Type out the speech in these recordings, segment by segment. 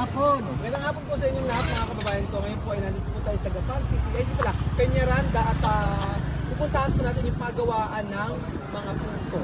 Magandang hapon po sa inyong lahat mga kababayan ko. Ngayon po ay nandito po tayo sa Gapan City. Ay, dito pala, Peñaranda at pupuntahan po natin yung pagawaan ng mga punto.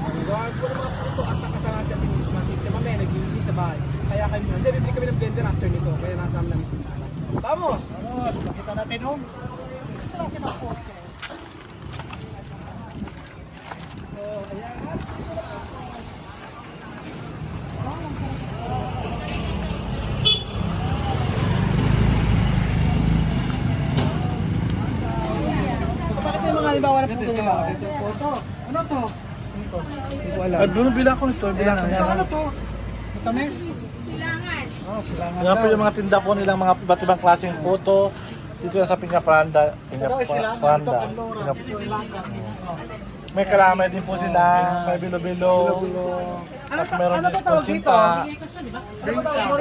Ang gawaan po ng mga punto at nakasama si Ate Miss Masit. Kaya mamaya nag-iwi sa bahay. Kaya kayo muna. Hindi, bibili kami ng blender after nito. Kaya nasama namin si Miss. Vamos! Vamos, pakita natin home. So, ayan. Halimbawa na po sa nila. Ano to? Wala. Doon bila ko nito, bila ko. Ito ano to? Matamis? Silangan. Oh, silangan Yan po daw. yung mga tinda po nilang mga iba't ibang klaseng puto. Dito sa Piñapranda. Ito daw ay silangan. Ito Piñapranda. kanlora. Ito silangan. May kalamay din po sila, may bilo-bilo. Ano At meron ano din ba po tawag dito? sinta. Ano ba tawag?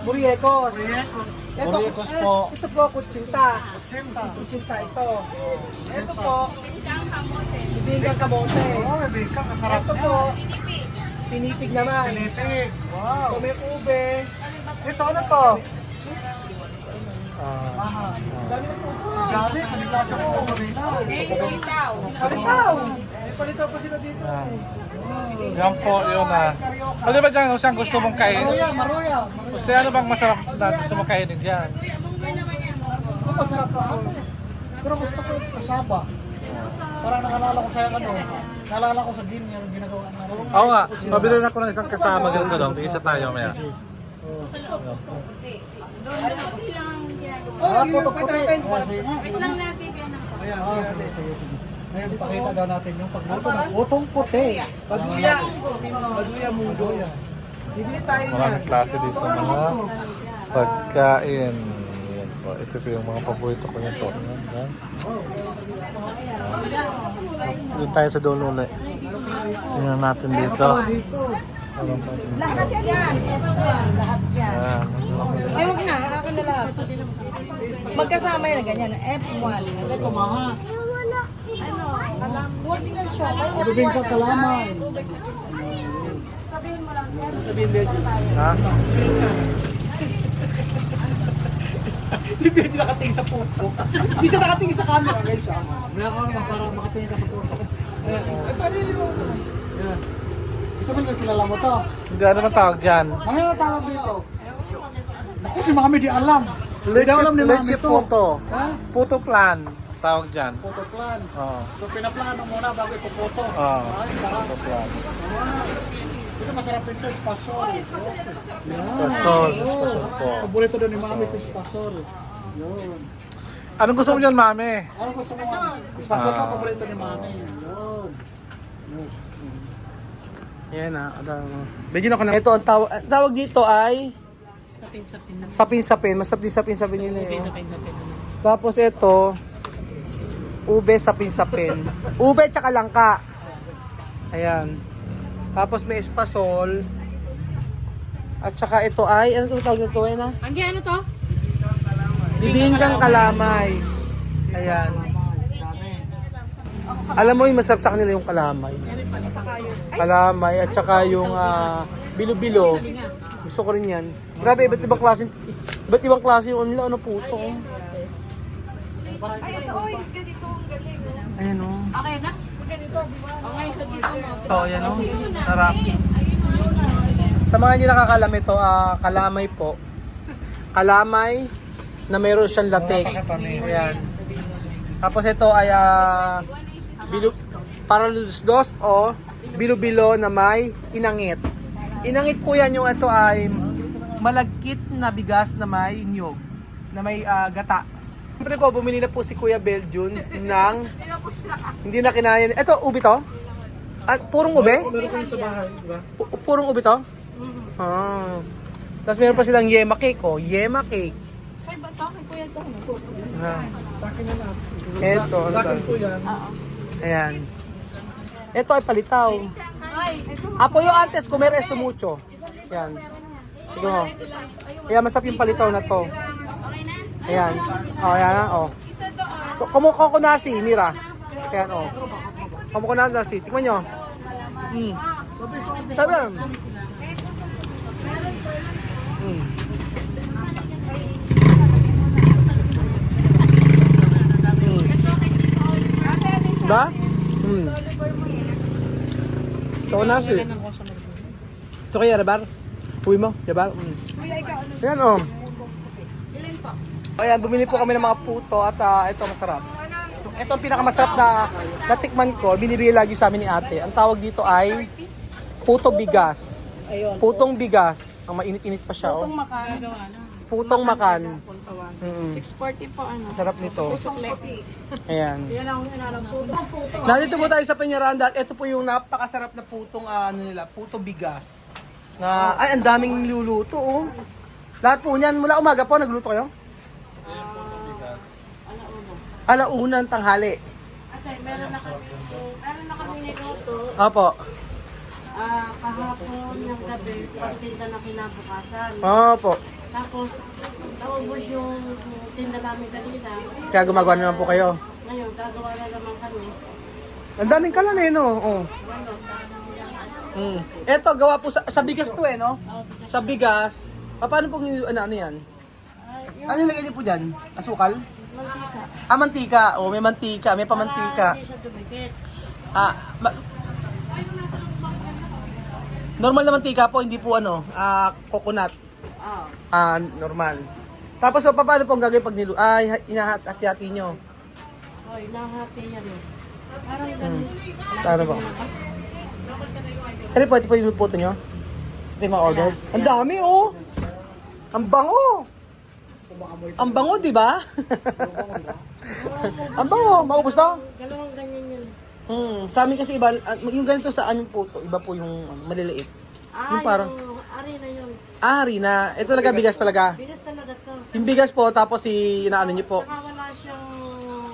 Muriekos. Ito, Muriekos po. Ito po, kutsinta. Kutsinta. Kutsinta ito. Ito po, Bigang kamote. bibinggang kamote. Oh, may bika. Masarap Ito po, pinipig naman. Pinipig. Ito Wow. may ube. Ito ano to? Aha. Dami na po. Gabi, kasi klase ko po kanina. Palitaw. Palitaw. May palitaw pa sila dito. Yan po, yun ah. Ano ba dyan, saan gusto mong kainin? Maruya, maruya. Kasi ano bang masarap na gusto mong kainin dyan? Munggoy naman yan. Ito masarap pa ako. Pero gusto ko kasaba. Parang nakalala ko sa ano. Naalala ko sa gym yung ginagawa na. Oo nga, pabili na ako ng isang kasama ganito doon. Isa tayo maya. Doon sa puti lang ang ginagawa. Ah, Yung puto-puti. patayin. Wait lang natin yan. Ayan, Ah, ayan. sige, sige, sige. Ngayon, pakita daw natin yung pagluto ng putong puti. Baduya. Baduya munggo. Bibili tayo niyan. Maraming klase dito mga pagkain. Yan po. Ito po yung mga paborito ko nito. Yan. Doon tayo sa dulo ulit. Tingnan natin dito. Lahat yan. Lahat yan. Yan. Ay, huwag na. Ako na lahat. Magkasama yan. Ganyan. F1. Ito, maha. Ano? Huwag na siya. Bibing ka kalamay. Sabihin mo lang. Sabihin medyo. Ha? Hindi nakatingin sa puto. Hindi siya nakatingin sa camera, guys. May ako naman para makatingin ka sa puto. Ay, paano yun mo? Yan. Ito ba yung kilala mo to? Hindi ano naman tawag dyan? Ano yung tawag dito? Naku, si Mami di alam. Di daw alam ni Mami Leche to. puto. Ha? Puto plan. Tawag dyan. Puto plan. Oo. So pinaplano muna bago ipuputo. Oo. Ay, sarap. Puto plan. Ito masarap ito, espasol. Espasol. Espasol po. Paborito doon ni Mami ito, espasol. Yun. Anong gusto mo dyan, mami? Ano gusto mo? Espasol pa paborito ni Mami. Yun. Ayan na. Bigyan ako ng... Ito, ang tawag dito ay... Sapin-sapin. Masarap din sapin-sapin nila yun. Tapos ito, ube sapin-sapin. Ube tsaka langka. Ayan. Tapos may espasol. At saka ito ay, ano ito tawag nito eh na? Ano to? Bibinggang kalamay. Ayan. Alam mo yung masarap sa kanila yung kalamay. Kalamay at saka yung bilo-bilo. Gusto ko rin yan. Grabe, iba't ibang klase yung nila, ano puto. Ay, ito. Oy, ganito. Ang galing. Ayan o. Okay na? Ganito. Okay, sa dito mo. Oh, ayan o. Sarap. Sa mga hindi nakakalam ito, kalamay po. Kalamay na mayroon siyang latik. Ayan. Tapos ito ay paralusdos o bilo-bilo na may inangit. Inangit po yan yung ito ay malagkit na bigas na may niyog, na may gata. Siyempre po, bumili na po si Kuya Beljun ng hindi na kinaya. Ito, ubi to? Purong ube? Meron ko sa bahay, di ba? Purong ubi to? Tapos meron pa silang yema cake, oh. Yema cake. Ay, ba't ako? Kuya to. Sa akin na lahat. Ito, ano Sa to? akin po yan. Ayan. Ito ay palitaw. Ay, ito. Apoyo antes comer esto mucho. Ayan. Ito, oh. Kaya masarap yung palitaw na to. Okay na? Ayan. Oh, ayan, oh. Isa doon. Kumuko nasi, mira. Ayan, oh. Kumuko nasi. Tikman nyo. Sabi yan. Diba? So, nasi. Ito kaya, Rabar? Uwi mo, Rabar? Ayan, oh. Ayan, bumili po kami ng mga puto at ito masarap. Ito ang pinakamasarap na natikman ko, binibigay lagi sa amin ni ate. Ang tawag dito ay puto bigas. Ayun. Putong bigas. Ang mainit-init pa siya, oh. Putong makan. Putong makan. 640 po ano. Sarap nito. Ayan. Yan ang inalam putong. Nandito po tayo sa Peñaranda at ito po yung napakasarap na putong puto bigas. Na ay ang daming niluluto, oh. Lahat po niyan mula umaga po nagluto kayo? Alauna ng tanghali. Kasi meron na kami niluto. Opo. Kahapon ng gabi, pagtinda na kinabukasan. Opo. Tapos, naubos yung tinda namin kanina. Kaya gumagawa naman po kayo. Ngayon, gagawa na naman kami. Ang daming kalan eh, no? Oh. Eto, gawa po sa bigas to eh, no? Sa bigas. Paano po ano yan? Ano nilagay niyo po dyan? Asukal? Mantika. Mantika. Oh, may mantika. May pamantika. Hindi siya dumikit. Normal na mantika po, hindi po coconut. Normal. Tapos so, paano po ang gagawin pag hinahati-hati nyo? Hoy, nahati yan eh. Parang ganun. Ano ba? Ano po, ito po yung luto nyo? Ito yung mga order? Ang dami oh! Ang bango! Ang bango, di ba? Ang bango, maubos to? Dalawang ganyan yun. Sa amin kasi iba, yung ganito sa amin po to, iba po yung maliliit. Yung parang, yung arena yun. harina. Ito talaga bigas talaga. Bigas talaga to. Yung bigas po, tapos inaano nyo po. Saka wala siyang yung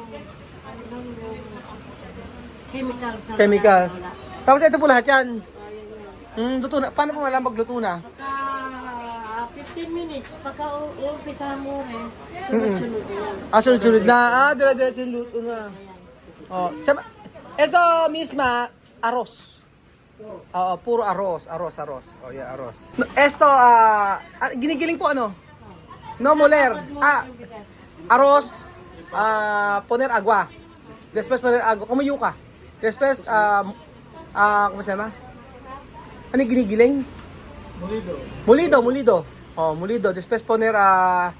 chemicals na Chemicals. wala. Tapos ito po lahat yan. Ayun yun. Luto na. Paano po malam magluto na? Pagka 15 minutes, pagka umpisa mo rin, sunod-sunod yan. Sunod-sunod na. Dila-diretso yung luto na. Oh, ito misma, aros. Oo, puro aros. Oh, yeah, aros. Esto, ginigiling po ano? No moler. Aros, poner agua. Después poner agua, como yuca. Después, ¿cómo se llama? Ano yung ginigiling? Mulido. Oh, mulido. Después poner, ano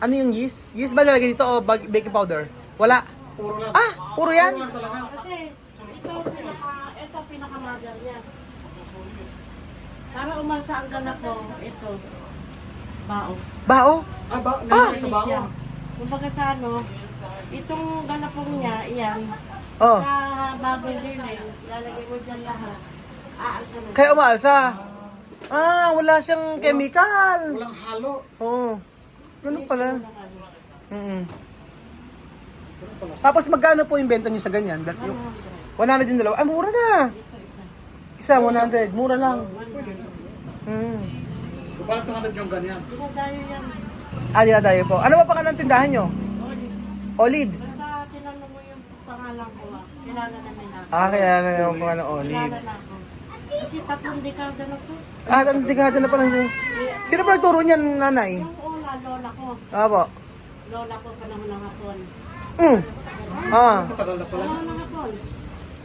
yung yeast? Yeast ba nalagay dito o baking powder? Wala. Puro lang. Puro yan? Kasi ito pinaka-mother niya. Para umalsa ang ganap ko, ito, bao. Bao? Nalagay sa bao. Siya. Kumbaga sa ano, itong ganapong niya, iyan, Oh. sa bagong dilim, lalagay mo dyan lahat. Aalsa na. Kaya umaalsa. Wala siyang chemical. Walang halo. Oo. Ganun pala. Tapos magkano po yung benta niyo sa ganyan? 100 din dalawa. Mura na. Isa, 100. Mura lang. So, parang 200 yung ganyan. Dinadayo yan. Dinadayo po. Ano ba pangalan ng tindahan nyo? Olives. Basta tinanong mo yung pangalan ko, kilala na nila. Kaya na yung pangalan Kilala Olives. na ako. Kasi 3 dekada na to. Tindahan na pala nyo. Sino pa nagturo niyan, nanay? Yung una, lola ko. Opo. Lola ko panahon ng hapon. Matagal na pala. Panahon ng hapon.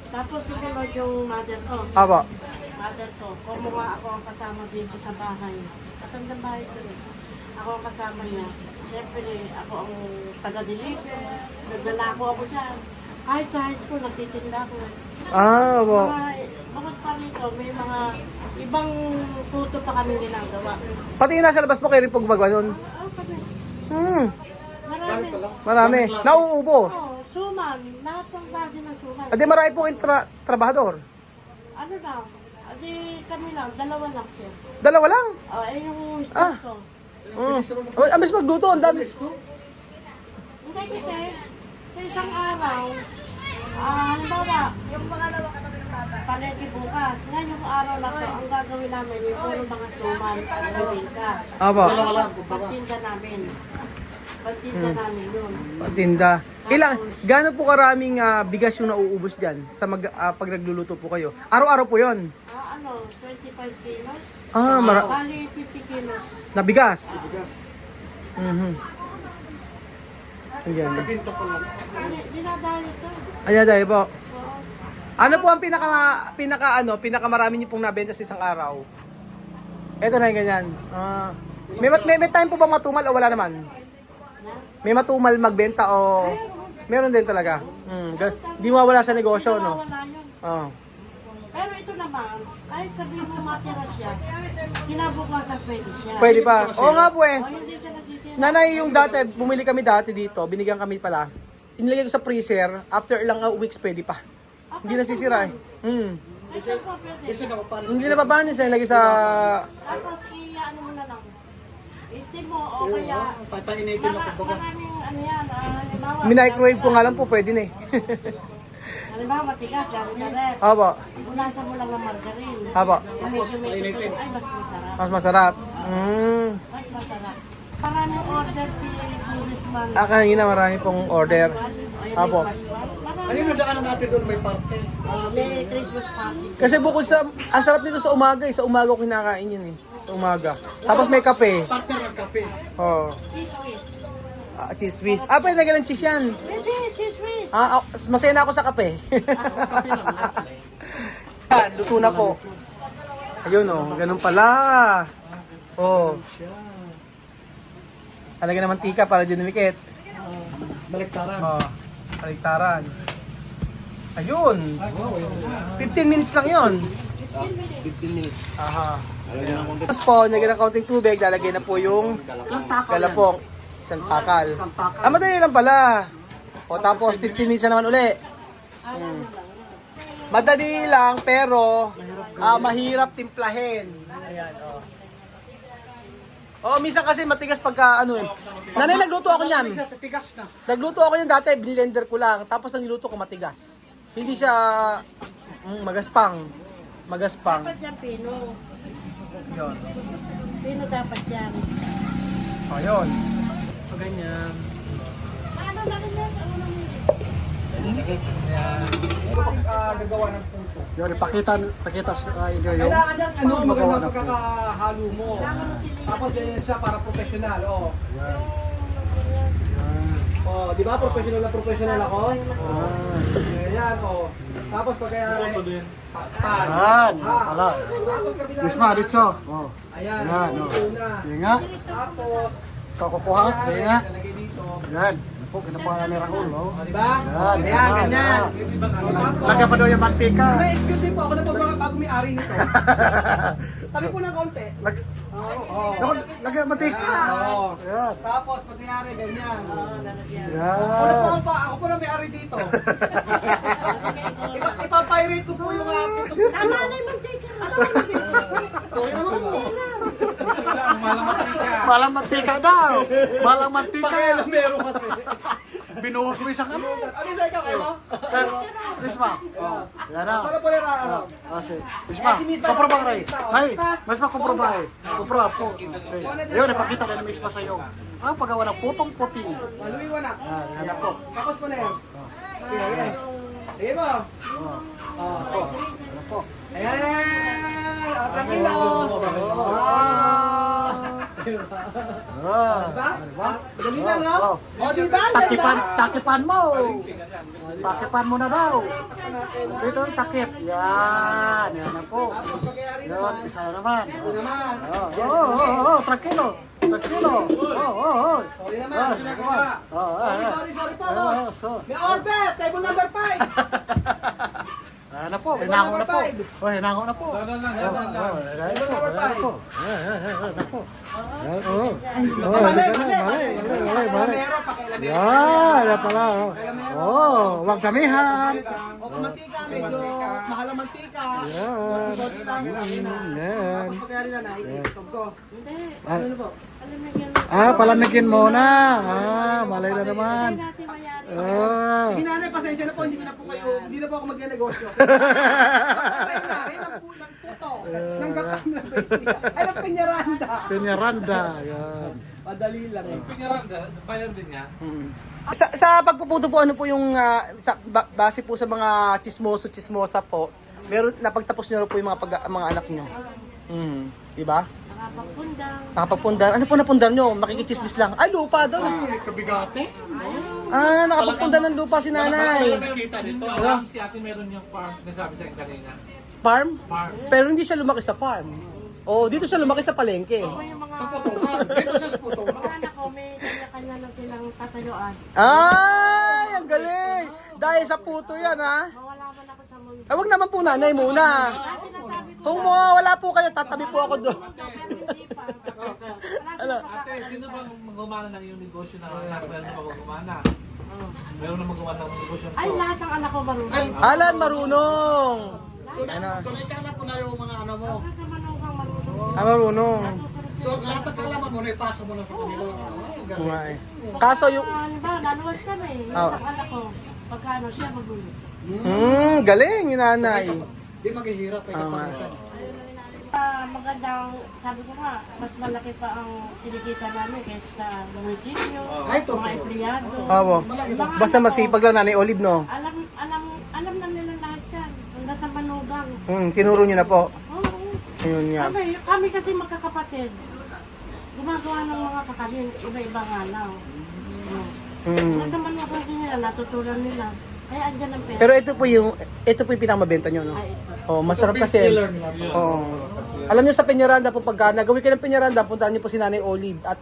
Tapos sumunod yung mother ko. Opo. Mother ko, kumuha ako ang kasama dito sa bahay. Katandang bahay ko rin. Ako ang kasama niya. Siyempre, ako ang taga-deliver. Naglalako ako dyan. Kahit sa high school, nagtitinda ako. Opo. Bukod pa rito, may mga ibang tuto pa kami ginagawa. Pati yung nasa labas po kayo rin po gumagawa nun. Kami. Marami. Marami. Nauubos. Suman. Lahat ng klase ng suman. Adi marami po yung trabahador. Ano lang? Adi kami lang. Dalawa lang siya. Dalawa lang. Yung staff ko. Ambis magluto, ang dami. Hindi kasi, sa isang araw, halimbawa, yung mga paleti bukas. Ngayong araw na to, ang gagawin namin, yung puro mga suman, bibingka. Opo. Pagtinda namin. Pagtinda namin yun. Patinda. Gano'n po karaming bigas yung nauubos dyan sa pag nagluluto po kayo? Araw-araw po yon. 25 kilos. Bali, 50 kilos. Na bigas. Ayan. Pinto ko lang. Dinadali to. Ayan dahil po. Ano po ang pinaka marami niyo pong nabenta sa isang araw? Ito na yung ganyan. May time po ba matumal o wala naman? May matumal magbenta o meron din talaga? Di mawala sa negosyo, no? Wala yun. Oh. Pero ito naman, kahit sabihin mo matira siya, kinabukasan pwede siya. Pwede pa. Oo nga po eh. O hindi siya nasisira. Nanay, yung dati, bumili kami dati dito, binigyan kami pala. Inilagay ko sa freezer, after ilang weeks pwede pa. Hindi nasisira eh. Ay, siya po pwede. Kasi napapanis. Hindi na babanis eh, lagay sa... Tapos i-ano mo na lang. I-steam mo o kaya Papainitin ako baga. maraming ano yan, halimbawa. Minicrowave ko nga lang po, pwede na eh. Halimbawa matigas, galing sa ref. Opo, Punasan mo lang ng margarine. opo. Kung medyo may tutok, ay mas masarap. Mas masarap. Mas masarap. Maraming order si Congressman. Kanina marami pong order. Apo. Ano yung nadaanan natin doon may parte? May Christmas party. Kasi bukod sa, ang sarap nito sa umaga eh. Sa umaga ko kinakain yun eh. Sa umaga. Tapos may kape. Parte ng kape. Oh. Cheese whiz. Cheese whiz. Pwede na ganun cheese yan. Pwede, cheese whiz. Masaya na ako sa kape. Luto na po. Ayun oh, ganun pala. Oh. Talaga naman tika para dinumikit. Baliktaran. Oh, baliktaran. Ayun. 15 minutes lang yun. 15 minutes. Aha. Tapos po, nagyan ng kaunting tubig, lalagay na po yung galapong. Isang takal. Madali lang pala. O tapos 15 minutes na naman uli. Madali lang pero mahirap timplahin. Ayan, oh. Minsan kasi matigas pagka ano eh. Nanay, nagluto ako niyan. Tigas na. Nagluto ako niyan dati, blender ko lang. Tapos ang niluto ko matigas. Hindi siya magaspang. Magaspang. Dapat yan, pino. Yun. Pino dapat yan. Ayun. So, ganyan. Ano na rin yan sa unang Gagawa ng punto. Yun, pakita sa inyo yung Kailangan yan, maganda magawa ng pagkakahalo mo. Tapos ganyan siya para professional. Di ba? Professional na professional ako. Ganyan, Tapos pag kaya... Pan. Yan, pala. Tapos kabila. Misma, dito. Oh. Ayan. Yan, Una. Yan nga. Tapos... Kukuha. Yan nga. Lalagay dito. Yan. Po, kinapuha na ni Raul, oh. Di ba? Yan, Ayan, ganyan. Lagyan pa daw yung mantika. Excuse me po, ako na po mga bago may-ari nito. Tabi po ng konti. Lagyan yung mantika. Yan. Tapos, pag nangyari, ganyan. Yan. Ako po na may-ari dito. Ipapirate ko po yung pinto. Tama na yung mantika. Ano yung mantika? Yun naman po. Malang mantika daw. Malang mantika. Pakialamero kasi. Binuhos mo isang ano. Ano yung ikaw, kayo mo? Misma. Yan na. Saan po nila? Kasi, Misma, komproba ka rin. Hay, Misma, komproba eh. Komproba po. Ayun, ipakita na ni Misma sa'yo. Ang paggawa ng putong puti. Maluiwan na. Yan na po. Tapos po na yun. Okay. Sige po. Yan po. Ayan! Tranquilo! Diba? Dali lang, no? Diba? Takipan mo. Takipan mo na daw. Dito yung takip. Yan. Yan na po. Tapos pagyari Yan, naman. isa na naman. Ito naman. Tranquilo. Tranquilo. Sorry naman. Sorry po, boss. May order! Table number 5! Ano po, hinango na po. Oh, hinango na po. Hinango na po. Mali. Pakialamero. Yan pala. Oh, wag damihan. O kung mantika, medyo mahal ang mantika. Yan. Konti lang. Yan. Tapos pagyari na, naikitog ko. Ano po? Palamigin mo na. Malay na naman. Natin mayari. Sige nanay, pasensya na po, hindi na po ako magnegosyo. Ay, nanay, ng puto. Ng gapan ng basic. Ay, ng pinyaranda. Pinyaranda. Yan. Madali lang eh. Sa pagpuputo po, ano po yung base po sa mga chismosa po, meron napagtapos niyo po yung mga anak niyo. Di ba? nakapagpundang. Nakapagpundar. Ano po napundar nyo? Makikichismis lang. Ay, lupa daw. Ay, kabigate. Ah, nakapagpundar ng lupa si nanay. Nakita dito. Alam si ate meron yung farm na sabi sa akin kanina. Farm? Farm. Pero hindi siya lumaki sa farm. Oh, dito siya lumaki sa palengke. Ako yung mga, Sa putukan. Dito sa putukan. mga anak ko, may kanya-kanya na silang tatayuan. Ay, ang galing. Dahil sa puto yan, ha? Mawala man ako sa mundo. Ay, wag naman po nanay muna. Kasi sinasabi ko, Kung wala po kayo, tatabi po ako doon. pero hindi pa. Wala Ano? silang Ate, sino bang magumana ng iyong negosyo na anak? Meron na magumana? Meron na magumana ng negosyo Ay, to? lahat ng anak ko marunong. Alan, marunong. Tuloy ka na po na yung mga ano mo. Kasi manugang marunong. Ah, marunong. So, lahat ng kalaman mo, ipasa mo na sa kanila. Kumay. Kaso yung... Halimbawa, naluwas kami. Yung Oh. isang anak ko, pagkano siya magulo. Galing yung nanay. Di maghihirap. Pagkapagitan. Magandang, sabi ko nga, mas malaki pa ang kinikita namin kaysa sa munisipyo, Ay, totoo. mga empleyado. Opo. Basta masipag lang nanay Olive, no? Alam na nila lahat yan. Hanggang sa manugang. Tinuro nyo na po. Oo. Ayun nga. Kami kasi magkakapatid. Gumagawa ng mga kakanin, iba-iba nga lang. Hanggang sa manugang din nila, natutunan nila. Kaya andyan ang pera. Pero ito po yung pinakamabenta nyo, no? Ay, ito. Oh, masarap kasi. Oh. Alam niyo sa Peñaranda po pagka nagawin kayo ng Peñaranda, puntahan niyo po si Nanay Olive at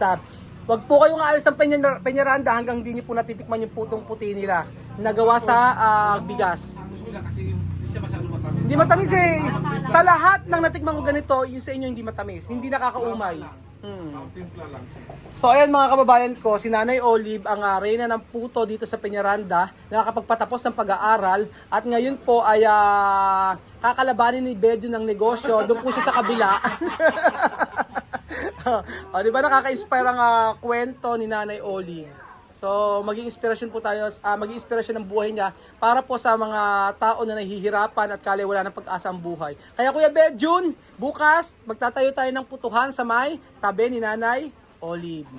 wag po kayong aalis ng Peñaranda hanggang di niyo po natitikman yung putong puti nila. Nagawa sa bigas. Gusto ko lang kasi yung hindi siya masyado matamis. Hindi matamis eh. Sa lahat ng natikman ko ganito, yung sa inyo hindi matamis. Hindi nakakaumay. Timpla lang. So ayan mga kababayan ko, si Nanay Olive ang reyna ng puto dito sa Peñaranda, nakakapagpatapos ng pag-aaral at ngayon po ay kakalabanin ni Bedyo ng negosyo, doon po siya sa kabila. O, di ba nakaka-inspire ang kwento ni Nanay Olive. So maging inspirasyon po tayo, maging inspirasyon ng buhay niya para po sa mga tao na nahihirapan at kala wala ng pag-asa ang buhay. Kaya Kuya Bedjun, bukas magtatayo tayo ng putuhan sa may tabi ni Nanay Olive.